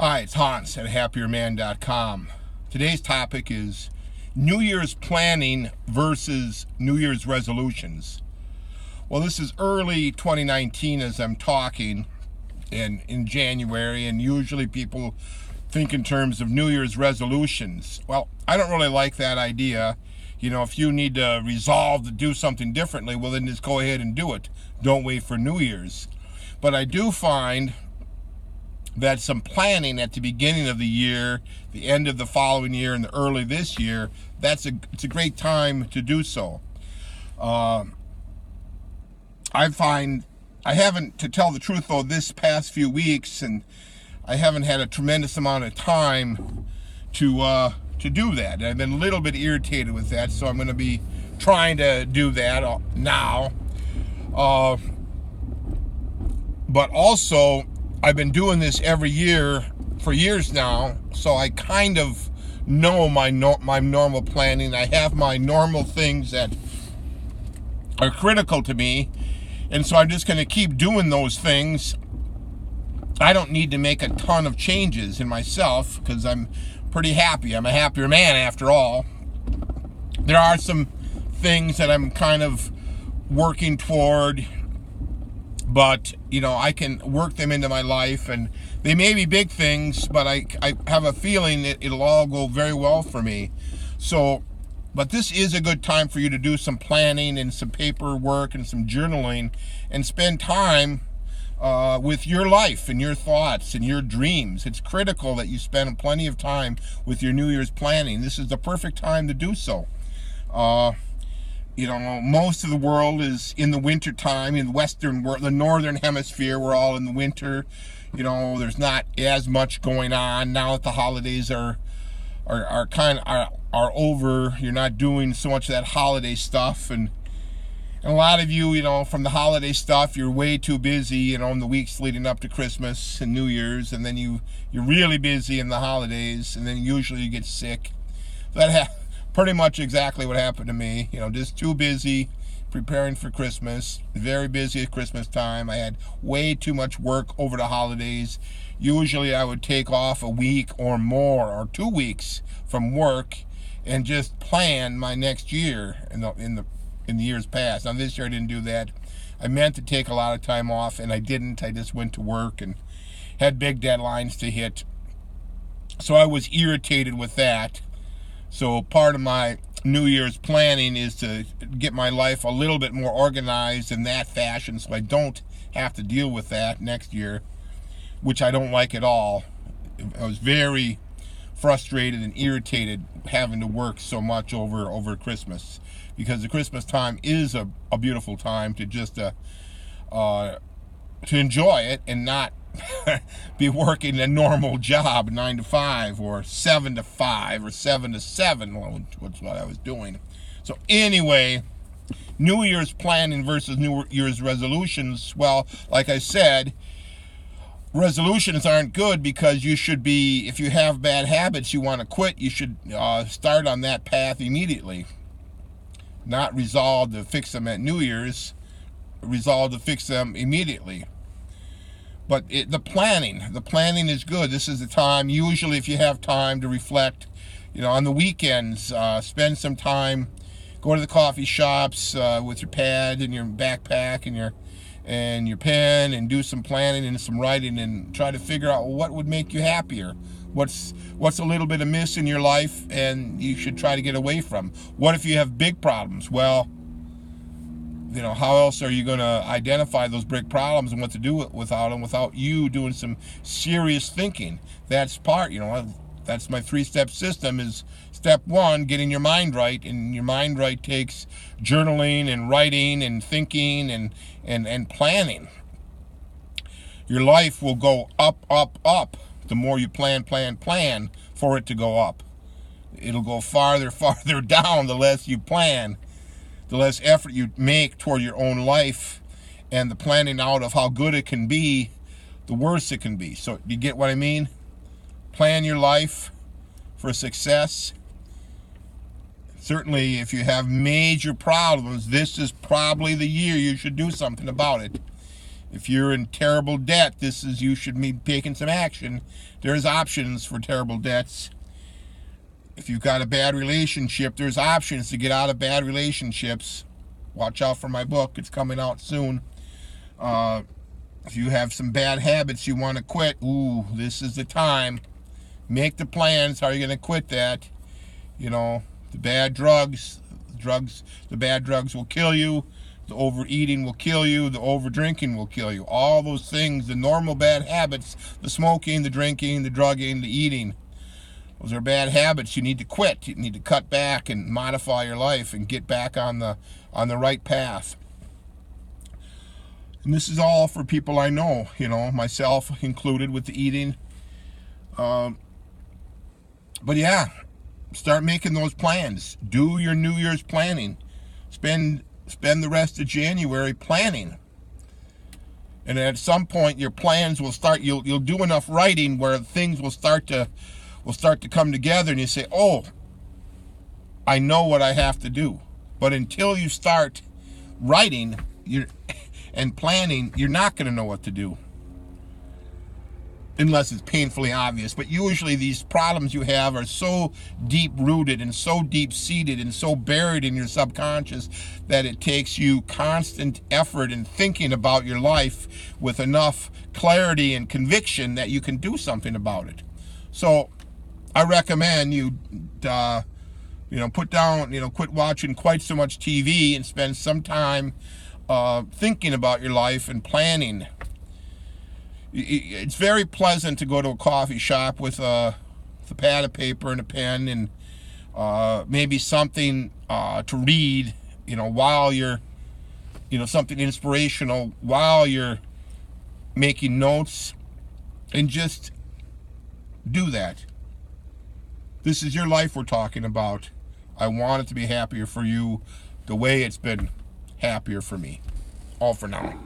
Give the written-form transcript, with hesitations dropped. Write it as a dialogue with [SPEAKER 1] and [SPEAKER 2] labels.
[SPEAKER 1] Hi, it's Hans at happierman.com. Today's topic is New Year's planning versus New Year's resolutions. Well, this is early 2019 as I'm talking, and in January, and usually people think in terms of New Year's resolutions. Well, I don't really like that idea. If you need to resolve to do something differently, well, then just go ahead and do it. Don't wait for New Year's. But I do find that some planning at the beginning of the year, the end of the following year, and the early this year, it's a great time to do so. I find I haven't, to tell the truth though, this past few weeks, and I haven't had a tremendous amount of time to do that. I've been a little bit irritated with that, so I'm going to be trying to do that now. But also, I've been doing this every year for years now, so I kind of know my normal planning. I have my normal things that are critical to me, and so I'm just going to keep doing those things. I don't need to make a ton of changes in myself because I'm pretty happy. I'm a happier man after all. There are some things that I'm kind of working toward, but I can work them into my life, and they may be big things, but I have a feeling that it'll all go very well for me. So, but this is a good time for you to do some planning and some paperwork and some journaling and spend time with your life and your thoughts and your dreams. It's critical that you spend plenty of time with your New Year's planning. This is the perfect time to do so. Most of the world is in the winter time. In the western world, the northern hemisphere, we're all in the winter. There's not as much going on now that the holidays are over. You're not doing so much of that holiday stuff, and a lot of you, from the holiday stuff, you're way too busy, in the weeks leading up to Christmas and New Year's, and then you're really busy in the holidays, and then usually you get sick. Pretty much exactly what happened to me. Just too busy preparing for Christmas, very busy at Christmas time. I had way too much work over the holidays. Usually I would take off a week or more, or 2 weeks from work, and just plan my next year in the years past. Now this year I didn't do that. I meant to take a lot of time off, and I didn't. I just went to work and had big deadlines to hit. So I was irritated with that. So part of my New Year's planning is to get my life a little bit more organized in that fashion, so I don't have to deal with that next year, which I don't like at all. I was very frustrated and irritated having to work so much over Christmas, because the Christmas time is a beautiful time to just to enjoy it and not be working a normal job, 9 to 5 or 7 to 5 or 7 to 7, which is what I was doing. So anyway, New Year's planning versus New Year's resolutions. Well, like I said, resolutions aren't good, because you should be, if you have bad habits you want to quit, you should start on that path immediately. Not resolve to fix them at New Year's, resolve to fix them immediately. But the planning is good. This is the time, usually if you have time to reflect, on the weekends, spend some time, go to the coffee shops with your pad and your backpack and your pen, and do some planning and some writing, and try to figure out what would make you happier. What's a little bit amiss in your life and you should try to get away from. What if you have big problems? Well, how else are you going to identify those big problems and what to do without them, without you doing some serious thinking? That's that's my 3-step system. Is step 1, getting your mind right, and your mind right takes journaling and writing and thinking and planning. Your life will go up, up, up. The more you plan for it to go up. It'll go farther, farther down the less you plan. The less effort you make toward your own life, and the planning out of how good it can be, the worse it can be. So you get what I mean? Plan your life for success. Certainly, if you have major problems, this is probably the year you should do something about it. If you're in terrible debt, you should be taking some action. There's options for terrible debts. If you've got a bad relationship, there's options to get out of bad relationships. Watch out for my book. It's coming out soon. If you have some bad habits you want to quit, this is the time. Make the plans. How are you going to quit that? The bad drugs. The bad drugs will kill you. The overeating will kill you. The over-drinking will kill you. All those things, the normal bad habits, the smoking, the drinking, the drugging, the eating, those are bad habits you need to quit. You need to cut back and modify your life and get back on the right path. And this is all for people I know, myself included with the eating. But yeah, start making those plans. Do your New Year's planning. Spend the rest of January planning. And at some point your plans will start, you'll do enough writing where things will start to come together, and you say, oh, I know what I have to do. But until you start writing and planning, you're not going to know what to do. Unless it's painfully obvious. But usually these problems you have are so deep-rooted and so deep-seated and so buried in your subconscious that it takes you constant effort in thinking about your life with enough clarity and conviction that you can do something about it. So I recommend you, put down, quit watching quite so much TV and spend some time thinking about your life and planning. It's very pleasant to go to a coffee shop with a pad of paper and a pen and maybe something to read, while you're, something inspirational while you're making notes, and just do that. This is your life we're talking about. I want it to be happier for you the way it's been happier for me. All for now.